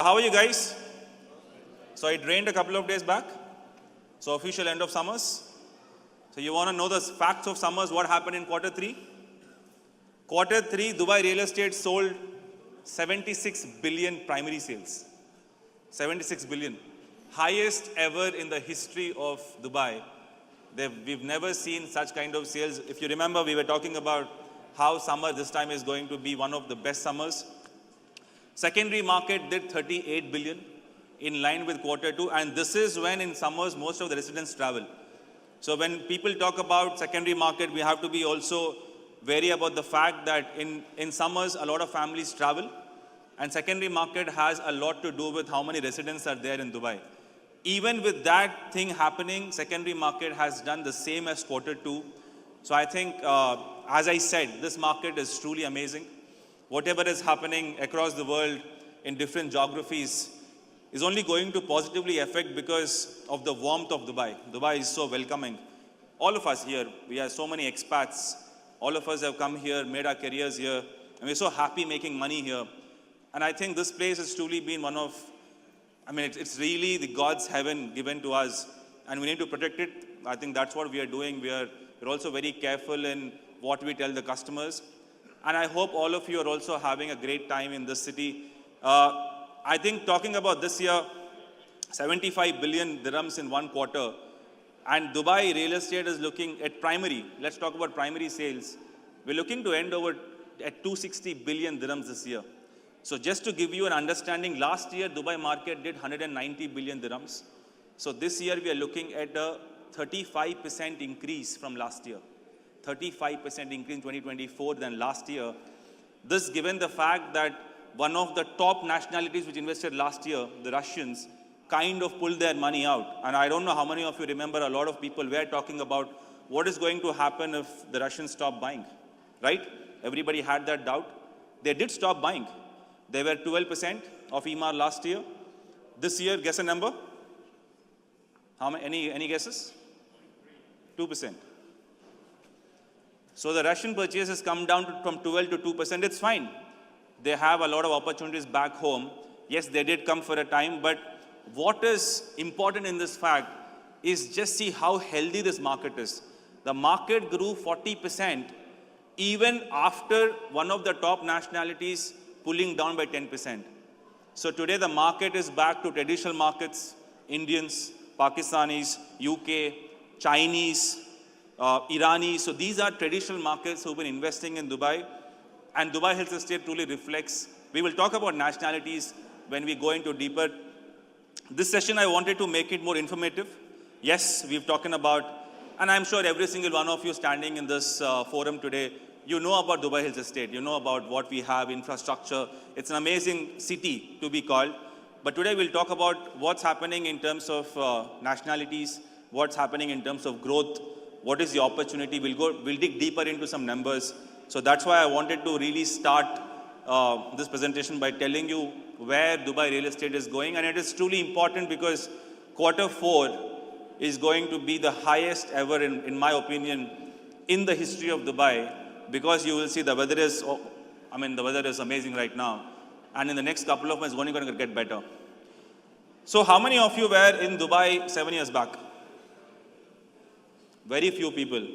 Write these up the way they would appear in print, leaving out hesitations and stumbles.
How are you guys? So it rained a couple of days back. So official end of summers. So you want to know the facts of summers, what happened in quarter 3? Quarter 3, Dubai real estate sold 76 billion primary sales. 76 billion. Highest ever in the history of Dubai. We've never seen such kind of sales. If you remember, we were talking about how summer this time is going to be one of the best summers. Secondary market did 38 billion in line with quarter 2, and this is when in summers most of the residents travel. So when people talk about secondary market, we have to be also wary about the fact that in summers a lot of families travel, and secondary market has a lot to do with how many residents are there in Dubai. Even with that thing happening, secondary market has done the same as quarter 2. So I think, as I said, this market is truly amazing. Whatever is happening across the world in different geographies is only going to positively affect because of the warmth of Dubai. Dubai is so welcoming. All of us here, we have so many expats. All of us have come here, made our careers here, and we're so happy making money here. And I think this place has truly been one of, it's really the God's heaven given to us, and we need to protect it. I think that's what we are doing. We're also very careful in what we tell the customers. And I hope all of you are also having a great time in this city. I think talking about this year, 75 billion dirhams in one quarter, and Dubai real estate is looking at primary. Let's talk about primary sales. We're looking to end over at 260 billion dirhams this year. So just to give you an understanding, last year Dubai market did 190 billion dirhams. So this year we are looking at a 35% increase from last year. 35% increase in 2024 than last year. This given the fact that one of the top nationalities which invested last year, the Russians, kind of pulled their money out. And I don't know how many of you remember, a lot of people were talking about what is going to happen if the Russians stop buying, right? Everybody had that doubt. They did stop buying. They were 12% of EMAR last year. This year, guess a number? How many? Any guesses? 2%. So the Russian purchase has come down from 12 to 2%. It's fine. They have a lot of opportunities back home. Yes, they did come for a time, but what is important in this fact is just see how healthy this market is. The market grew 40% even after one of the top nationalities pulling down by 10%. So today the market is back to traditional markets, Indians, Pakistanis, UK, Chinese, Irani. So these are traditional markets who've been investing in Dubai, and Dubai Hills Estate truly reflects. We will talk about nationalities when we go into deeper. This session I wanted to make it more informative. Yes, we've talked about, and I'm sure every single one of you standing in this forum today, you know about Dubai Hills Estate, you know about what we have, infrastructure. It's an amazing city to be called. But today we'll talk about what's happening in terms of nationalities, what's happening in terms of growth, what is the opportunity. We'll dig deeper into some numbers. So that's why I wanted to really start this presentation by telling you where Dubai real estate is going. And it is truly important because quarter 4 is going to be the highest ever, in my opinion, in the history of Dubai, because you will see the weather is, the weather is amazing right now. And in the next couple of months, it's only going to get better. So how many of you were in Dubai 7 years back? Very few people.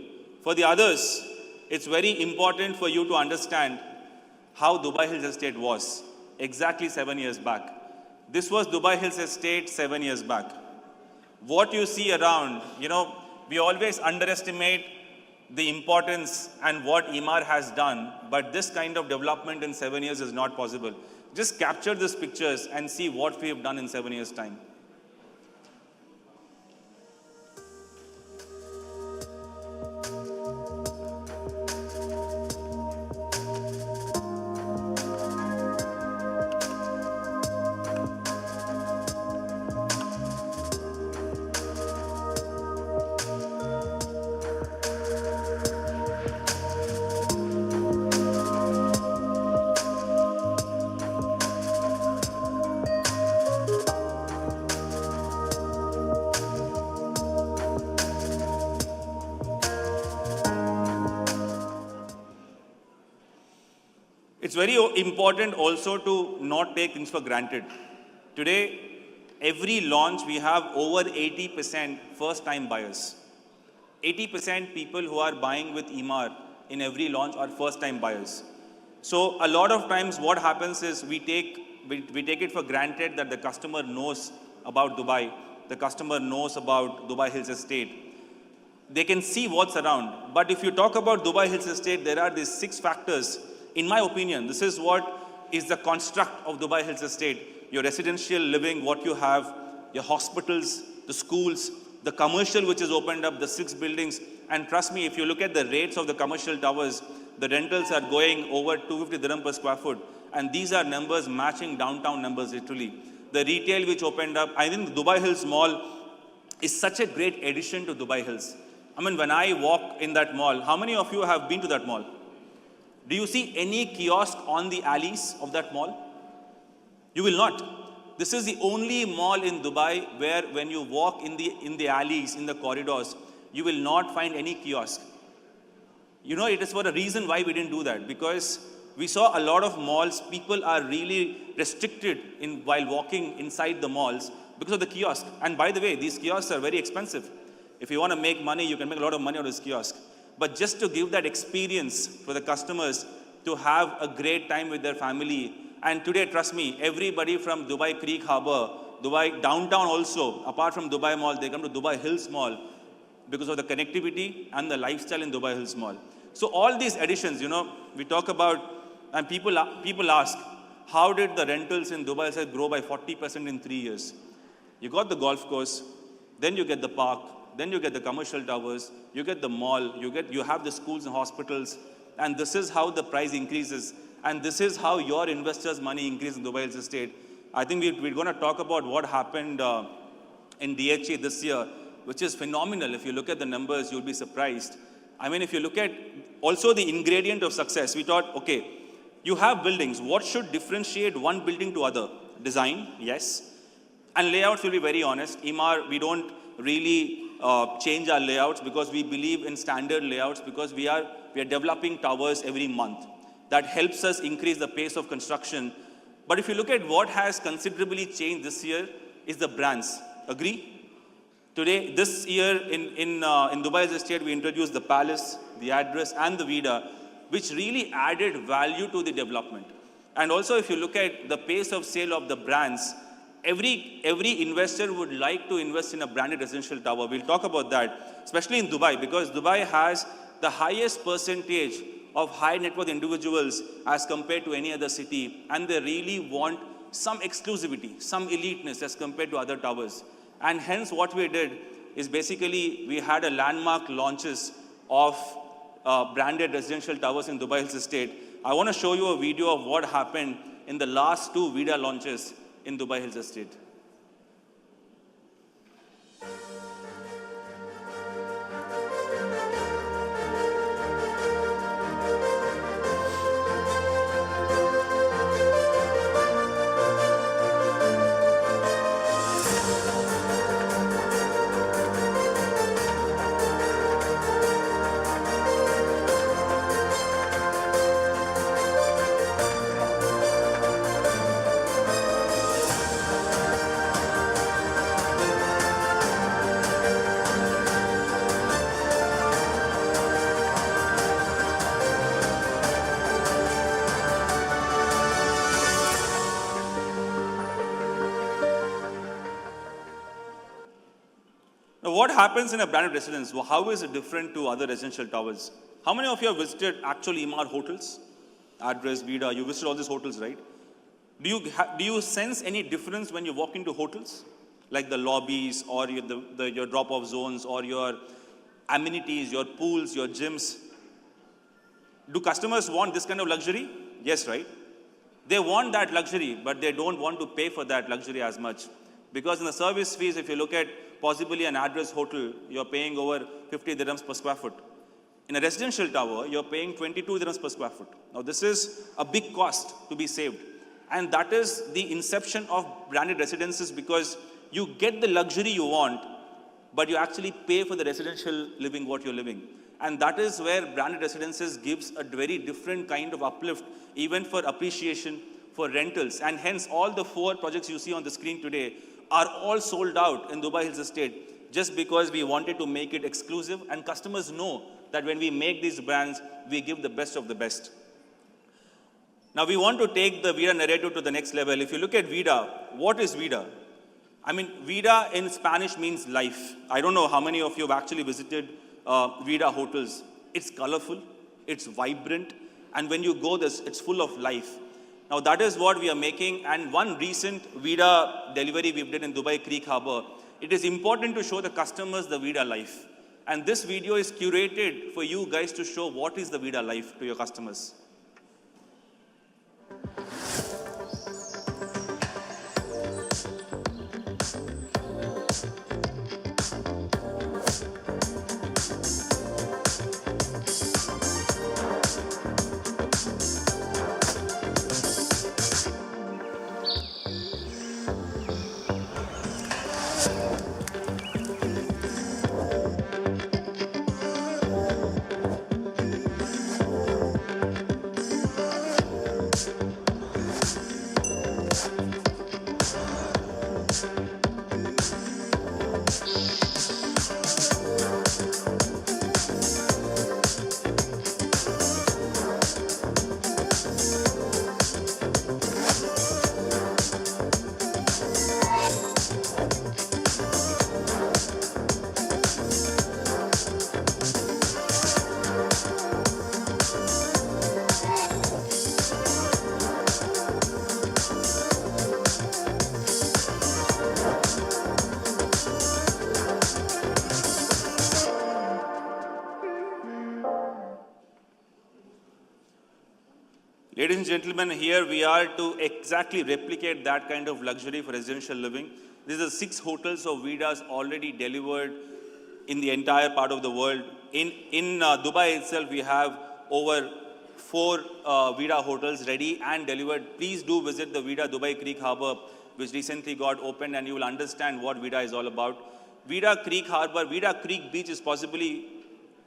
For the others, it's very important for you to understand how Dubai Hills Estate was exactly 7 years back. This was Dubai Hills Estate 7 years back. What you see around, we always underestimate the importance and what EMAR has done, but this kind of development in 7 years is not possible. Just capture these pictures and see what we have done in 7 years' time. It's very important also to not take things for granted. Today, every launch we have over 80% first-time buyers. 80% people who are buying with Emaar in every launch are first-time buyers. So a lot of times what happens is we take it for granted that the customer knows about Dubai, the customer knows about Dubai Hills Estate. They can see what's around. But if you talk about Dubai Hills Estate, there are these 6 factors. In my opinion, this is what is the construct of Dubai Hills Estate. Your residential living, what you have, your hospitals, the schools, the commercial which is opened up, the 6 buildings. And trust me, if you look at the rates of the commercial towers, the rentals are going over 250 dirham per square foot. And these are numbers matching downtown numbers literally. The retail which opened up, I think the Dubai Hills Mall is such a great addition to Dubai Hills. I mean, when I walk in that mall, how many of you have been to that mall? Do you see any kiosk on the alleys of that mall? You will not. This is the only mall in Dubai where when you walk in the alleys, in the corridors, you will not find any kiosk. You know, it is for a reason why we didn't do that, because we saw a lot of malls, people are really restricted while walking inside the malls because of the kiosk. And by the way, these kiosks are very expensive. If you want to make money, you can make a lot of money out of this kiosk. But just to give that experience for the customers to have a great time with their family. And today, trust me, everybody from Dubai Creek Harbour, Dubai downtown also, apart from Dubai Mall, they come to Dubai Hills Mall because of the connectivity and the lifestyle in Dubai Hills Mall. So all these additions, you know, we talk about, and people ask, how did the rentals in Dubai Hills grow by 40% in 3 years? You got the golf course, then you get the park, then you get the commercial towers, you get the mall, you have the schools and hospitals, and this is how the price increases, and this is how your investors' money increases in Dubai Hills Estate. I think we're going to talk about what happened in DHA this year, which is phenomenal. If you look at the numbers, you'll be surprised. I mean, if you look at also the ingredient of success, we thought, okay, you have buildings. What should differentiate one building to other? Design, yes. And layouts, will be very honest. Emaar, we don't really change our layouts because we believe in standard layouts because we are developing towers every month. That helps us increase the pace of construction. But if you look at what has considerably changed this year is the brands. Agree? Today, this year in Dubai's estate, we introduced the Palace, the Address, and the VIDA, which really added value to the development. And also, if you look at the pace of sale of the brands, every investor would like to invest in a branded residential tower. We'll talk about that, especially in Dubai, because Dubai has the highest percentage of high net worth individuals as compared to any other city, and they really want some exclusivity, some eliteness as compared to other towers. And hence what we did is basically we had a landmark launches of branded residential towers in Dubai Hills Estate. I want to show you a video of what happened in the last 2 VIDA launches in Dubai Hills Estate. Now, what happens in a branded residence? Well, how is it different to other residential towers? How many of you have visited actual Emaar hotels? Address, VIDA, you visited all these hotels, right? Do you sense any difference when you walk into hotels? Like the lobbies or your drop-off zones or your amenities, your pools, your gyms? Do customers want this kind of luxury? Yes, right? They want that luxury, but they don't want to pay for that luxury as much. Because in the service fees, if you look at possibly an Address hotel, you're paying over 50 dirhams per square foot. In a residential tower, you're paying 22 dirhams per square foot. Now, this is a big cost to be saved. And that is the inception of branded residences, because you get the luxury you want, but you actually pay for the residential living what you're living. And that is where branded residences gives a very different kind of uplift, even for appreciation, for rentals. And hence, all the 4 projects you see on the screen today are all sold out in Dubai Hills Estate, just because we wanted to make it exclusive, and customers know that when we make these brands, we give the best of the best. Now, we want to take the VIDA narrative to the next level. If you look at VIDA, what is VIDA? I mean, VIDA in Spanish means life. I don't know how many of you have actually visited VIDA hotels. It's colorful, it's vibrant, and when you go this, it's full of life. Now, that is what we are making, and one recent VIDA delivery we've done in Dubai Creek Harbour, it is important to show the customers the VIDA life. And this video is curated for you guys to show what is the VIDA life to your customers. Ladies and gentlemen, here we are to exactly replicate that kind of luxury for residential living. These are 6 hotels of VIDAs already delivered in the entire part of the world. In Dubai itself, we have over 4 VIDA hotels ready and delivered. Please do visit the VIDA Dubai Creek Harbour, which recently got opened, and you will understand what VIDA is all about. VIDA Creek Harbour, VIDA Creek Beach is possibly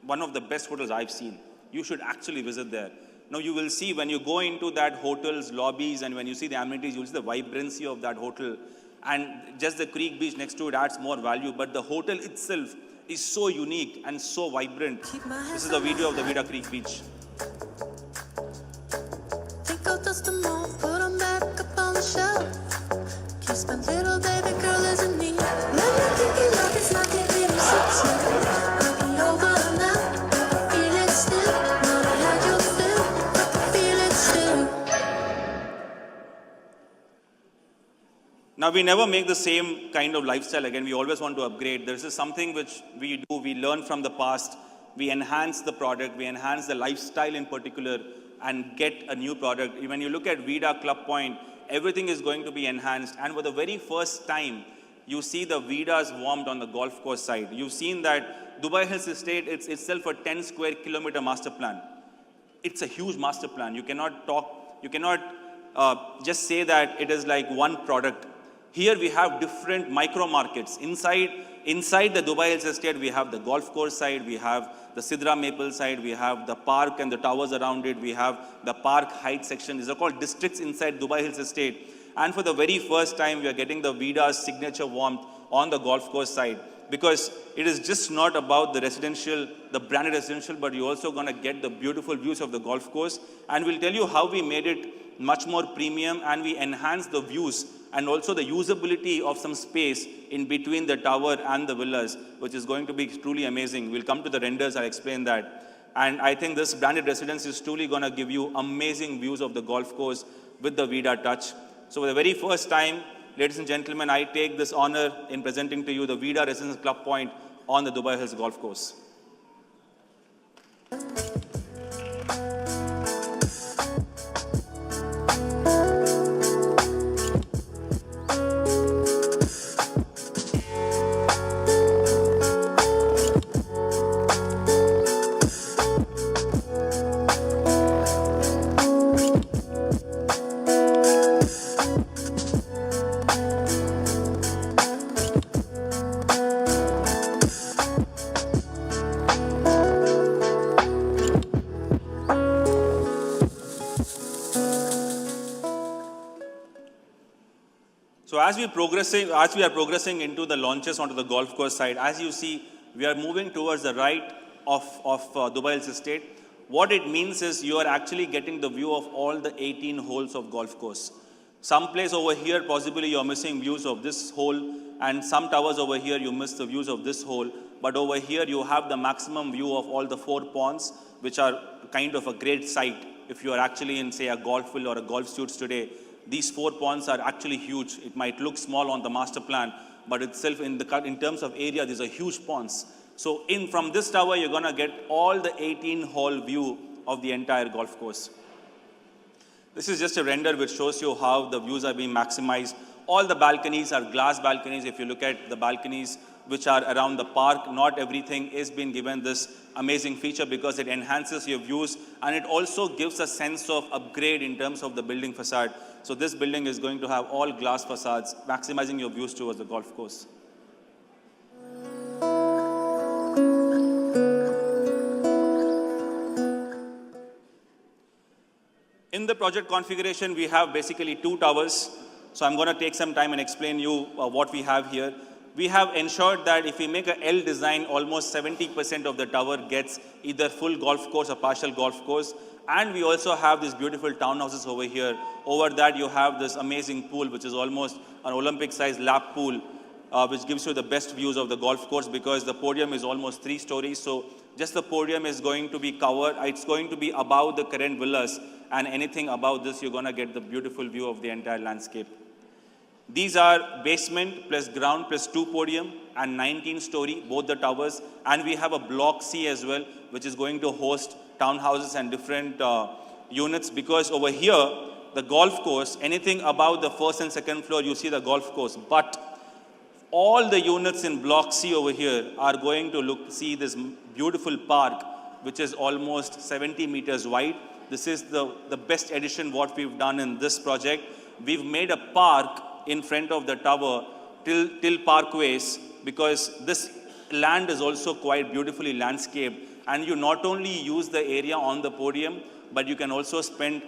one of the best hotels I've seen. You should actually visit there. Now, you will see when you go into that hotel's lobbies and when you see the amenities, you'll see the vibrancy of that hotel. And just the creek beach next to it adds more value. But the hotel itself is so unique and so vibrant. This is the video of the VIDA Creek Beach. Think I'll dust them off, put them back up on the shelf. Kiss my little baby girl is in need. Let me think it love, it's not giving me success. I'll be over now. Feel it still. Not how you feel, but feel it still. Now, we never make the same kind of lifestyle again. We always want to upgrade. This is something which we do. We learn from the past. We enhance the product. We enhance the lifestyle in particular and get a new product. When you look at VIDA Club Point, everything is going to be enhanced. And for the very first time, you see the VIDAs warmed on the golf course side. You've seen that Dubai Hills Estate, it's itself a 10 square kilometer master plan. It's a huge master plan. You cannot just say that it is like one product. Here we have different micro markets. Inside the Dubai Hills Estate, we have the golf course side, we have the Sidra Maple side, we have the park and the towers around it, we have the park height section. These are called districts inside Dubai Hills Estate. And for the very first time, we are getting the VIDA's signature warmth on the golf course side. Because it is just not about the residential, the branded residential, but you're also going to get the beautiful views of the golf course. And we'll tell you how we made it much more premium, and we enhanced the views and also the usability of some space in between the tower and the villas, which is going to be truly amazing. We'll come to the renders, I'll explain that. And I think this branded residence is truly going to give you amazing views of the golf course with the VIDA touch. So for the very first time, ladies and gentlemen, I take this honor in presenting to you the VIDA Residence Club Point on the Dubai Hills Golf Course. as we are progressing into the launches onto the golf course side, as you see, we are moving towards the right of Dubai Hills Estate. What it means is you are actually getting the view of all the 18 holes of golf course. Some place over here, possibly you're missing views of this hole, and some towers over here, you miss the views of this hole. But over here, you have the maximum view of all the 4 ponds, which are kind of a great sight. If you are actually in, say, a Golfville or a Golf Suites today, these 4 ponds are actually huge. It might look small on the master plan, but itself in terms of area, these are huge ponds. So from this tower, you're going to get all the 18-hole view of the entire golf course. This is just a render which shows you how the views are being maximized. All the balconies are glass balconies. If you look at the balconies which are around the park, not everything is being given this amazing feature because it enhances your views, and it also gives a sense of upgrade in terms of the building facade. So this building is going to have all glass facades, maximizing your views towards the golf course. In the project configuration, we have basically 2 towers. So I'm going to take some time and explain you what we have here. We have ensured that if we make a L design, almost 70% of the tower gets either full golf course or partial golf course. And we also have these beautiful townhouses over here. Over that, you have this amazing pool, which is almost an Olympic-sized lap pool, which gives you the best views of the golf course because the podium is almost 3 stories. So just the podium is going to be covered. It's going to be above the current villas. And anything above this, you're going to get the beautiful view of the entire landscape. These are basement plus ground plus 2 podium and 19-story, both the towers. And we have a block C as well, which is going to host townhouses and different units, because over here, the golf course, anything above the 1st and 2nd floor, you see the golf course. But all the units in block C over here are going to see this beautiful park, which is almost 70 meters wide. This is the best addition what we've done in this project. We've made a park in front of the tower till parkways, because this land is also quite beautifully landscaped, and you not only use the area on the podium, but you can also spend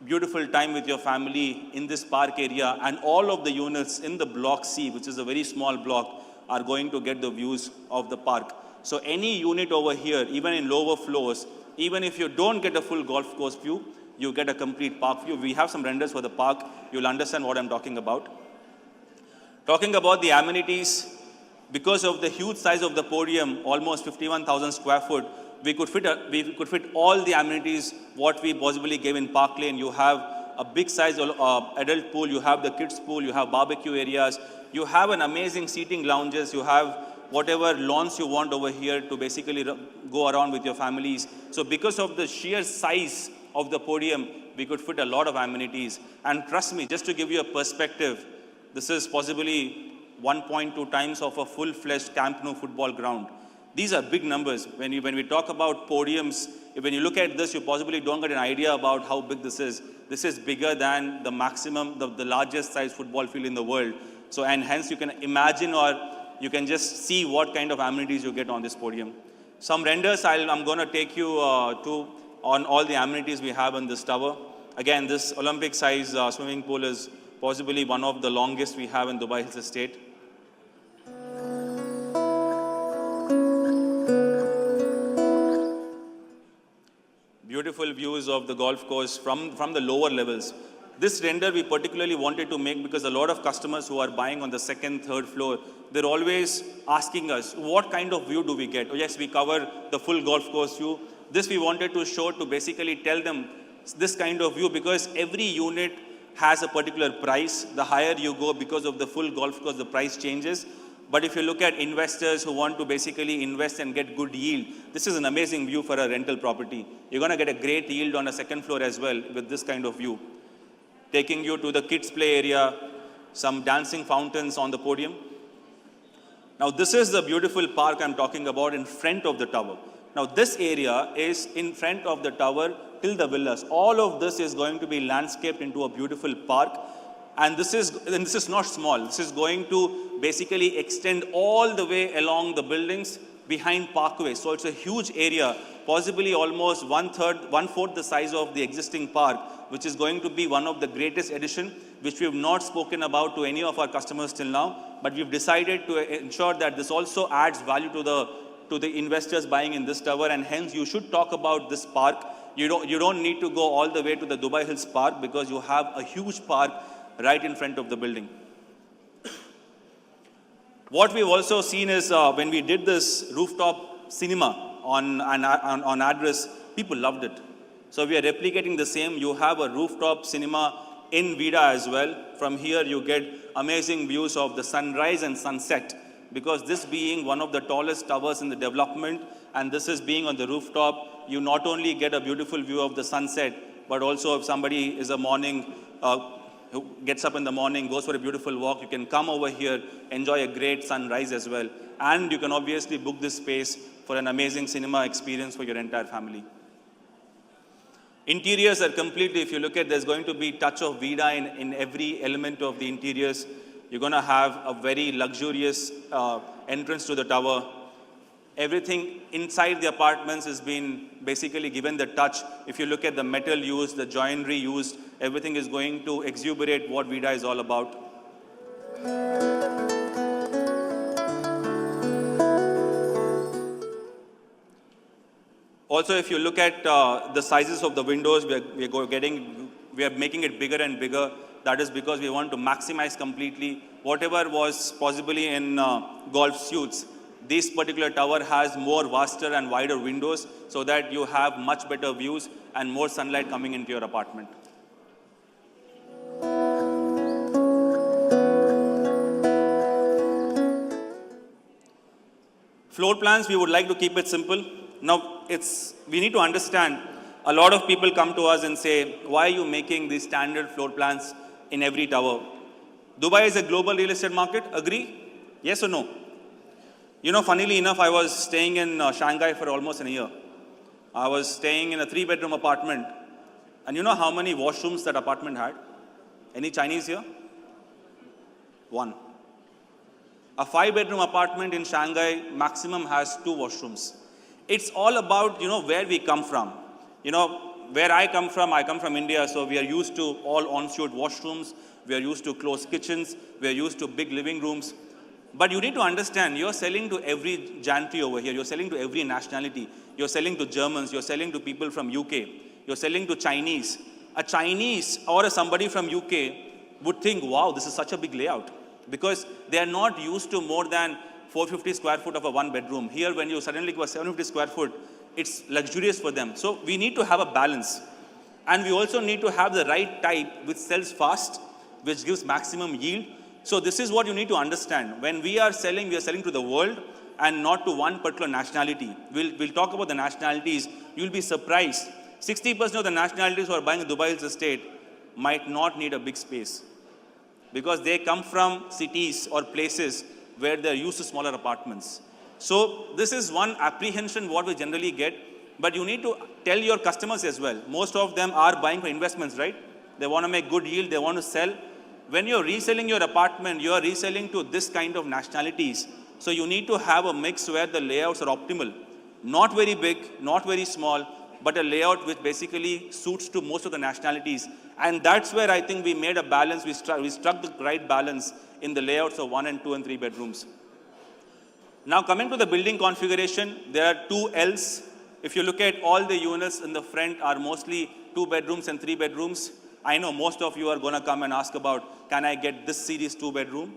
beautiful time with your family in this park area. And all of the units in the block C, which is a very small block, are going to get the views of the park. So any unit over here, even in lower floors, even if you don't get a full golf course view, you get a complete park view. We have some renders for the park. You'll understand what I'm talking about. Talking about the amenities, because of the huge size of the podium, almost 51,000 square foot, we could fit all the amenities what we possibly gave in Park Lane. You have a big size adult pool, you have the kids pool, you have barbecue areas, you have an amazing seating lounges, you have whatever lawns you want over here to basically go around with your families. So because of the sheer size of the podium, we could fit a lot of amenities. And trust me, just to give you a perspective, this is possibly 1.2 times of a full-fledged Camp Nou football ground. These are big numbers. When we talk about podiums, when you look at this, you possibly don't get an idea about how big this is. This is bigger than the maximum, the largest size football field in the world. So, and hence you can imagine, or you can just see what kind of amenities you get on this podium. Some renders I'm going to take you to on all the amenities we have in this tower. Again, this Olympic-size swimming pool is possibly one of the longest we have in Dubai Hills Estate. Beautiful views of the golf course from the lower levels. This render we particularly wanted to make because a lot of customers who are buying on the 2nd, 3rd floor, they're always asking us, what kind of view do we get? Oh, yes, we cover the full golf course view. This we wanted to show to basically tell them this kind of view, because every unit has a particular price. The higher you go, because of the full golf course, the price changes. But if you look at investors who want to basically invest and get good yield, this is an amazing view for a rental property. You're going to get a great yield on a 2nd floor as well with this kind of view. Taking you to the kids' play area, some dancing fountains on the podium. Now, this is the beautiful park I'm talking about in front of the tower. Now, this area is in front of the tower till the villas. All of this is going to be landscaped into a beautiful park. And this is not small. This is going to basically extend all the way along the buildings behind parkway. So it's a huge area, possibly almost 1/4 the size of the existing park, which is going to be one of the greatest addition, which we have not spoken about to any of our customers till now, but we've decided to ensure that this also adds value to the investors buying in this tower, and hence you should talk about this park. You don't need to go all the way to the Dubai Hills Park because you have a huge park right in front of the building. What we've also seen is when we did this rooftop cinema on address, people loved it. So we are replicating the same. You have a rooftop cinema in VIDA as well. From here you get amazing views of the sunrise and sunset, because this being one of the tallest towers in the development, and this is being on the rooftop, you not only get a beautiful view of the sunset, but also if somebody is a morning, who gets up in the morning, goes for a beautiful walk, you can come over here, enjoy a great sunrise as well. And you can obviously book this space for an amazing cinema experience for your entire family. Interiors are completely, if you look at, there's going to be touch of VIDA in every element of the interiors. You're going to have a very luxurious entrance to the tower. Everything inside the apartments has been basically given the touch. If you look at the metal used, the joinery used, everything is going to exuberate what VIDA is all about. Also, if you look at the sizes of the windows, we are making it bigger and bigger. That is because we want to maximize completely whatever was possibly in golf suites. This particular tower has more vaster and wider windows so that you have much better views and more sunlight coming into your apartment. Floor plans, we would like to keep it simple. Now, we need to understand, a lot of people come to us and say, why are you making these standard floor plans in every tower? Dubai is a global real estate market, agree? Yes or no? You know, funnily enough, I was staying in Shanghai for almost a year. I was staying in a 3-bedroom apartment. And you know how many washrooms that apartment had? Any Chinese here? 1. A 5-bedroom apartment in Shanghai maximum has 2 washrooms. It's all about, where we come from. Where I come from India, so we are used to all ensuite washrooms. We are used to closed kitchens. We are used to big living rooms. But you need to understand, you're selling to every gentry over here. You're selling to every nationality. You're selling to Germans. You're selling to people from UK. You're selling to Chinese. A Chinese or somebody from UK would think, wow, this is such a big layout. Because they are not used to more than 450 square foot of a 1-bedroom. Here, when you suddenly go 750 square foot, it's luxurious for them. So we need to have a balance. And we also need to have the right type which sells fast, which gives maximum yield. So this is what you need to understand. When we are selling to the world and not to one particular nationality. We'll talk about the nationalities. You'll be surprised. 60% of the nationalities who are buying a Dubai Hills estate might not need a big space, because they come from cities or places where they're used to smaller apartments. So this is one apprehension what we generally get, but you need to tell your customers as well. Most of them are buying for investments, right? They want to make good yield, they want to sell. When you're reselling your apartment, you're reselling to this kind of nationalities. So you need to have a mix where the layouts are optimal. Not very big, not very small, but a layout which basically suits to most of the nationalities. And that's where I think we made a balance. We struck the right balance in the layouts of 1 and 2 and 3 bedrooms. Now coming to the building configuration, there are 2 Ls. If you look at all the units in the front are mostly 2 bedrooms and 3 bedrooms. I know most of you are going to come and ask about, can I get this series 2 bedroom?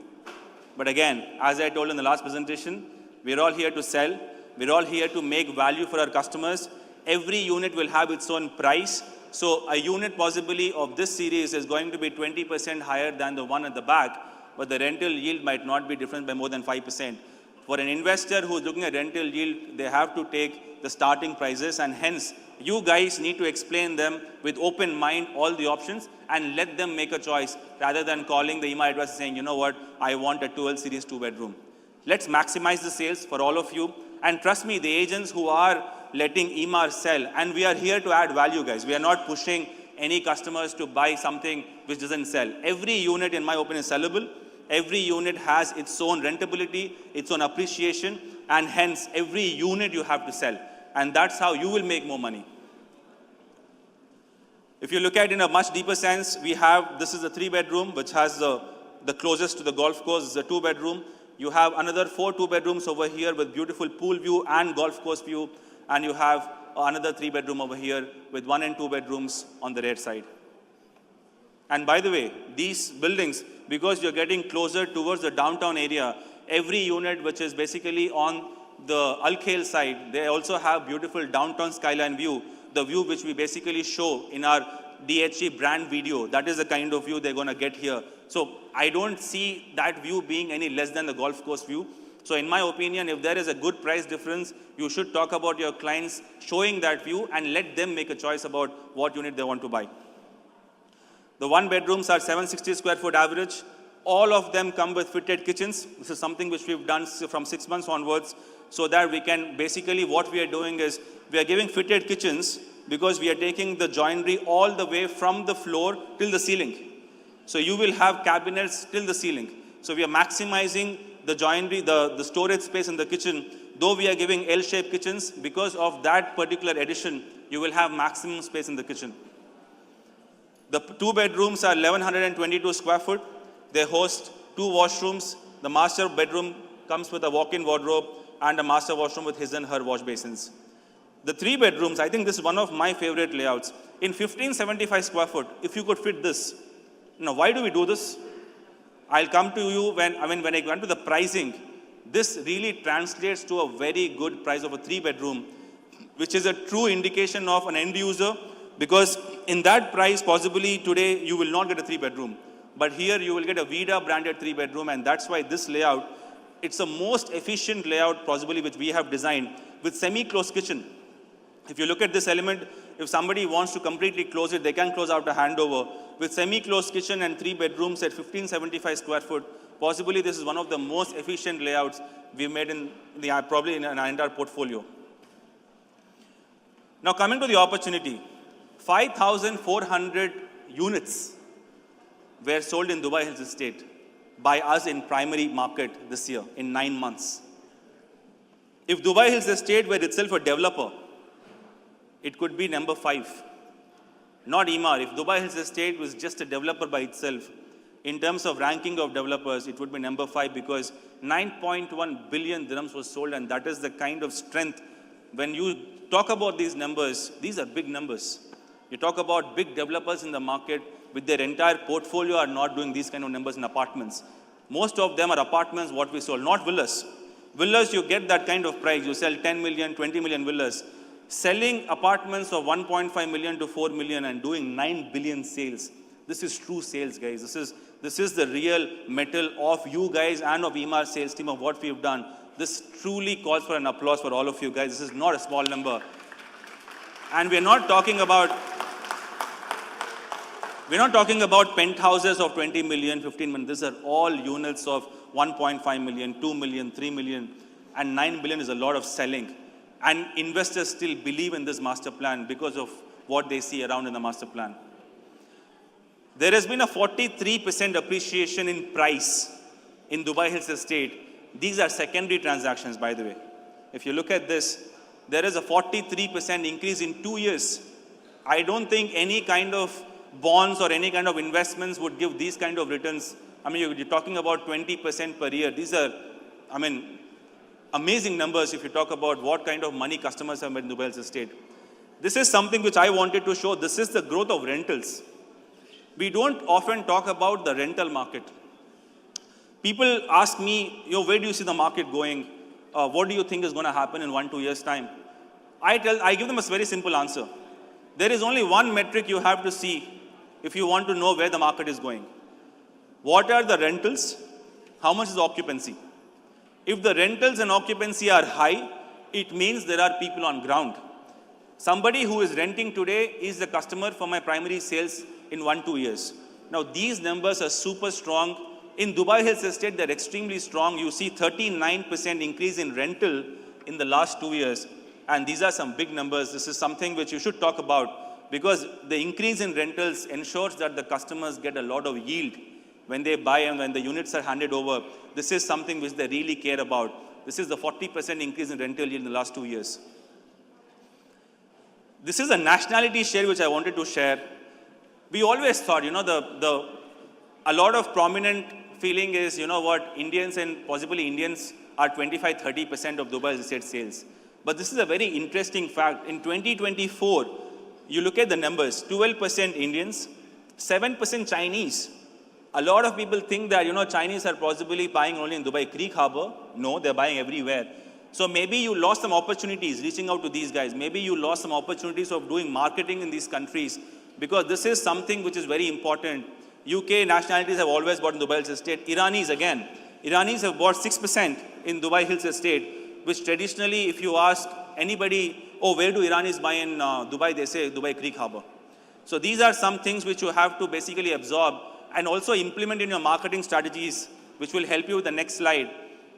But again, as I told in the last presentation, we're all here to sell. We're all here to make value for our customers. Every unit will have its own price. So a unit possibly of this series is going to be 20% higher than the one at the back, but the rental yield might not be different by more than 5%. For an investor who's looking at rental yield, they have to take the starting prices, and hence you guys need to explain them with open mind all the options and let them make a choice rather than calling the email address saying, you know what, I want a 12 series 2 bedroom. Let's maximize the sales for all of you. And trust me, the agents who are letting EMAR sell, and we are here to add value, guys. We are not pushing any customers to buy something which doesn't sell. Every unit, in my opinion, is sellable. Every unit has its own rentability, its own appreciation, and hence every unit you have to sell. And that's how you will make more money. If you look at it in a much deeper sense, we have, this is a 3-bedroom, which has the closest to the golf course. It's a 2-bedroom. You have another 4 2-bedrooms over here with beautiful pool view and golf course view. And you have another 3-bedroom over here with 1 and 2 bedrooms on the rear side. And by the way, these buildings, because you're getting closer towards the downtown area, every unit which is basically on the Al Khail side, they also have beautiful downtown skyline view, the view which we basically show in our DHE brand video. That is the kind of view they're going to get here. So I don't see that view being any less than the golf course view. So in my opinion, if there is a good price difference, you should talk about your clients showing that view and let them make a choice about what unit they want to buy. The 1-bedrooms are 760 square foot average. All of them come with fitted kitchens. This is something which we've done from 6 months onwards, so that we can, basically what we are doing is, we are giving fitted kitchens because we are taking the joinery all the way from the floor till the ceiling. So you will have cabinets till the ceiling. So we are maximizing the joinery, the storage space in the kitchen. Though we are giving L-shaped kitchens, because of that particular addition, you will have maximum space in the kitchen. The 2 bedrooms are 1122 square foot. They host 2 washrooms. The master bedroom comes with a walk-in wardrobe and a master washroom with his and her wash basins. The 3 bedrooms, I think this is one of my favorite layouts. In 1575 square foot, if you could fit this. Now, why do we do this? I'll come to you when I went to the pricing. This really translates to a very good price of a 3-bedroom, which is a true indication of an end user, because in that price, possibly today, you will not get a 3-bedroom. But here you will get a VIDA branded 3-bedroom, and that's why this layout, it's the most efficient layout possibly which we have designed with semi-closed kitchen. If you look at this element, if somebody wants to completely close it, they can close out a handover. With semi-closed kitchen and 3 bedrooms at 1575 square foot, possibly this is one of the most efficient layouts we've made in probably in our entire portfolio. Now coming to the opportunity, 5,400 units were sold in Dubai Hills Estate by us in primary market this year in 9 months. If Dubai Hills Estate were itself a developer, it could be number 5. Not Emaar. If Dubai Hills Estate was just a developer by itself, in terms of ranking of developers, it would be number 5, because 9.1 billion dirhams was sold, and that is the kind of strength. When you talk about these numbers, these are big numbers. You talk about big developers in the market with their entire portfolio are not doing these kind of numbers in apartments. Most of them are apartments what we sold, not villas. Villas, you get that kind of price. You sell 10 million, 20 million villas. Selling apartments of 1.5 million to 4 million and doing 9 billion sales. This is true sales, guys. This is the real metal of you guys and of Emaar sales team of what we've done. This truly calls for an applause for all of you guys. This is not a small number. And we're not talking about penthouses of 20 million, 15 million. These are all units of 1.5 million, 2 million, 3 million, and 9 billion is a lot of selling. And investors still believe in this master plan because of what they see around in the master plan. There has been a 43% appreciation in price in Dubai Hills Estate. These are secondary transactions, by the way. If you look at this, there is a 43% increase in 2 years. I don't think any kind of bonds or any kind of investments would give these kind of returns. I mean, you're talking about 20% per year. These are, amazing numbers if you talk about what kind of money customers have made in Dubai Hills Estate. This is something which I wanted to show. This is the growth of rentals. We don't often talk about the rental market. People ask me, where do you see the market going? What do you think is going to happen in 1-2 years' time? I give them a very simple answer. There is only one metric you have to see if you want to know where the market is going. What are the rentals? How much is the occupancy? If the rentals and occupancy are high, it means there are people on ground. Somebody who is renting today is the customer for my primary sales in 1-2 years. Now, these numbers are super strong. In Dubai Hills Estate, they're extremely strong. You see 39% increase in rental in the last 2 years. And these are some big numbers. This is something which you should talk about, because the increase in rentals ensures that the customers get a lot of yield when they buy and when the units are handed over. This is something which they really care about. This is the 40% increase in rental yield in the last 2 years. This is a nationality share which I wanted to share. we always thought, a lot of prominent feeling is, what, Indians and possibly Indians are 25-30% of Dubai's estate sales. But this is a very interesting fact. In 2024, you look at the numbers, 12% Indians, 7% Chinese. A lot of people think that, Chinese are possibly buying only in Dubai Creek Harbor. No, they're buying everywhere. So maybe you lost some opportunities reaching out to these guys. Maybe you lost some opportunities of doing marketing in these countries, because this is something which is very important. UK nationalities have always bought in Dubai Hills Estate. Iranis again. Iranis have bought 6% in Dubai Hills Estate, which traditionally, if you ask anybody, oh, where do Iranis buy in Dubai, they say Dubai Creek Harbor. So these are some things which you have to basically absorb and also implement in your marketing strategies, which will help you with the next slide.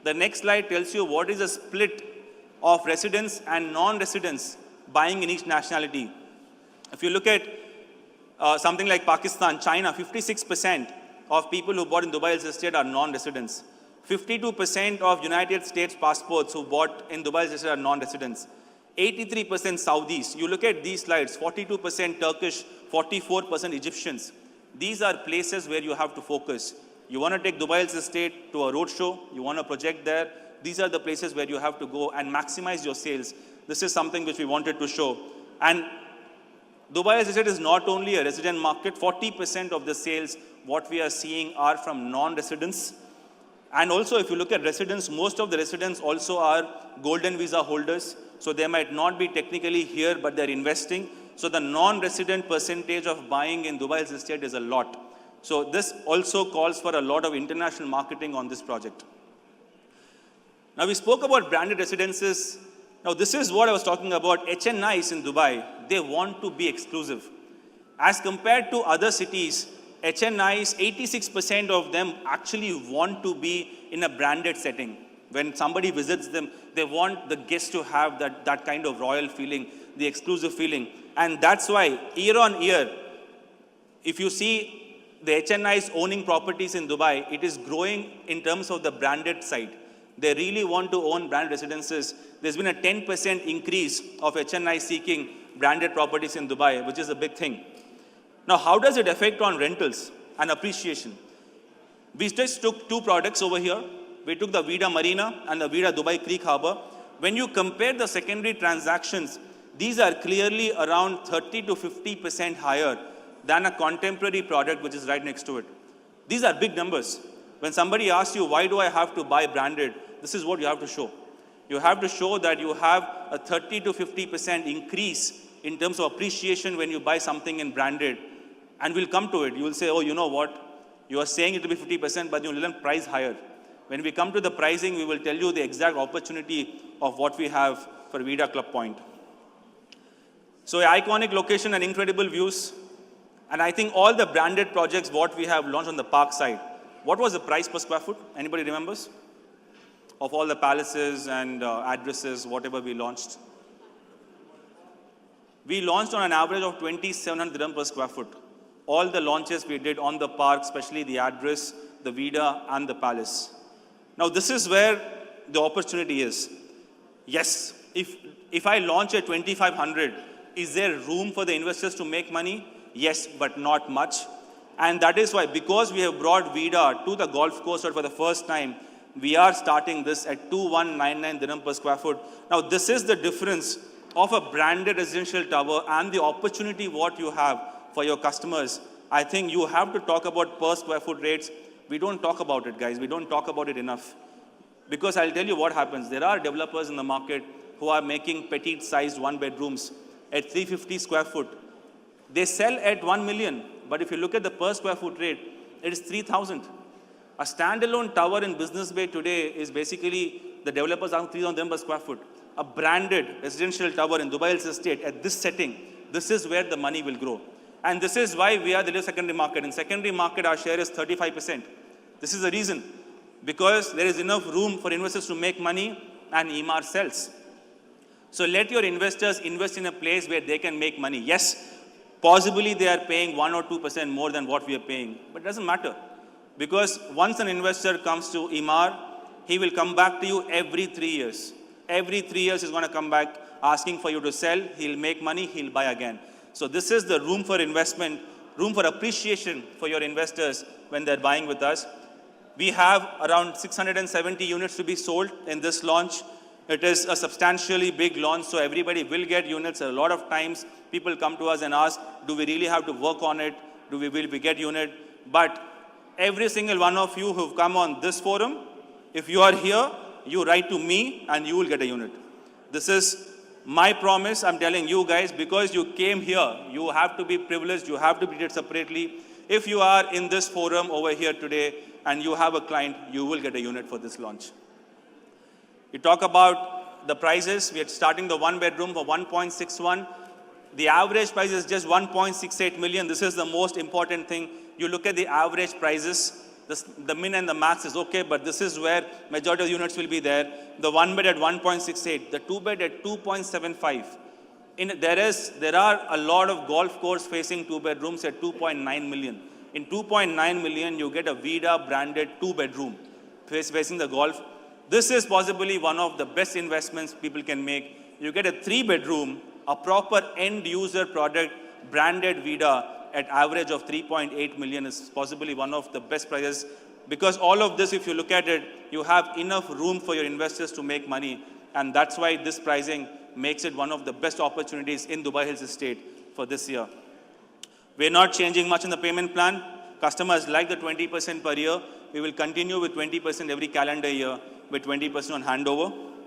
The next slide tells you what is the split of residents and non-residents buying in each nationality. If you look at something like Pakistan, China, 56% of people who bought in Dubai Hills Estate are non-residents. 52% of United States passports who bought in Dubai Hills Estate are non-residents. 83% Saudis. You look at these slides, 42% Turkish, 44% Egyptians. These are places where you have to focus. You want to take Dubai Hills Estate to a roadshow, you want to project there. These are the places where you have to go and maximize your sales. This is something which we wanted to show. And Dubai Hills Estate is not only a resident market, 40% of the sales, what we are seeing are from non-residents. And also, if you look at residents, most of the residents also are golden visa holders. So they might not be technically here, but they're investing. So the non-resident percentage of buying in Dubai Hills Estate is a lot. So this also calls for a lot of international marketing on this project. Now we spoke about branded residences. Now this is what I was talking about. HNIs in Dubai, they want to be exclusive. As compared to other cities, HNIs, 86% of them actually want to be in a branded setting. When somebody visits them, they want the guests to have that kind of royal feeling, the exclusive feeling. And that's why year on year, if you see the HNIs owning properties in Dubai, it is growing in terms of the branded side. They really want to own branded residences. There's been a 10% increase of HNIs seeking branded properties in Dubai, which is a big thing. Now, how does it affect on rentals and appreciation? We just took two products over here. We took the VIDA Marina and the VIDA Dubai Creek Harbor. When you compare the secondary transactions, these are clearly around 30 to 50% higher than a contemporary product which is right next to it. These are big numbers. When somebody asks you, why do I have to buy branded? This is what you have to show. You have to show that you have a 30 to 50% increase in terms of appreciation when you buy something in branded. And we'll come to it. You will say, oh, you know what? You are saying it will be 50%, but you will price higher. When we come to the pricing, we will tell you the exact opportunity of what we have for VIDA Club Point. So iconic location and incredible views. And I think all the branded projects, what we have launched on the park side, what was the price per square foot? Anybody remembers? Of all the palaces and addresses, whatever we launched. We launched on an average of 2,700 dirham per square foot. All the launches we did on the park, especially the address, the VIDA and the palace. Now this is where the opportunity is. Yes, if I launch at 2,500, is there room for the investors to make money? Yes, but not much. And that is why, because we have brought VIDA to the golf course for the first time, we are starting this at 2,199 dirham per square foot. Now this is the difference of a branded residential tower and the opportunity what you have for your customers. I think you have to talk about per square foot rates. We don't talk about it, guys. We don't talk about it enough. Because I'll tell you what happens. There are developers in the market who are making petite sized one bedrooms at 350 square foot. They sell at 1 million. But if you look at the per square foot rate, it is 3,000. A standalone tower in Business Bay today is basically the developers are 3,000 per square foot. A branded residential tower in Dubai Hills Estate at this setting, this is where the money will grow. And this is why we are the secondary market. In secondary market, our share is 35%. This is the reason. Because there is enough room for investors to make money and EMAR sells. So let your investors invest in a place where they can make money. Yes, possibly they are paying 1 or 2% more than what we are paying. But it doesn't matter. Because once an investor comes to EMAR, he will come back to you every 3 years. Every 3 years he's going to come back asking for you to sell. He'll make money, he'll buy again. So this is the room for investment room for appreciation for your investors when they're buying with us. We have around 670 units to be sold in this launch. It is a substantially big launch, so everybody will get units. A lot of times people come to us and ask, do we really have to work on it? Will we get unit? But every single one of you who've come on this forum, if you are here, you write to me and you will get a unit. This is my promise, I'm telling you guys, because you came here, you have to be privileged, you have to be treated separately. If you are in this forum over here today and you have a client, you will get a unit for this launch. You talk about the prices. We are starting the one bedroom for 1.61. The average price is just 1.68 million. This is the most important thing. You look at the average prices. The min and the max is okay, but this is where majority of units will be there. The one bed at 1.68, the two bed at 2.75. There are a lot of golf course facing two bedrooms at 2.9 million. In 2.9 million, you get a VIDA branded two bedroom facing the golf. This is possibly one of the best investments people can make. You get a three bedroom, a proper end user product, branded VIDA at average of 3.8 million is possibly one of the best prices. Because all of this, if you look at it, you have enough room for your investors to make money. And that's why this pricing makes it one of the best opportunities in Dubai Hills Estate for this year. We're not changing much in the payment plan. Customers like the 20% per year. We will continue with 20% every calendar year with 20% on handover.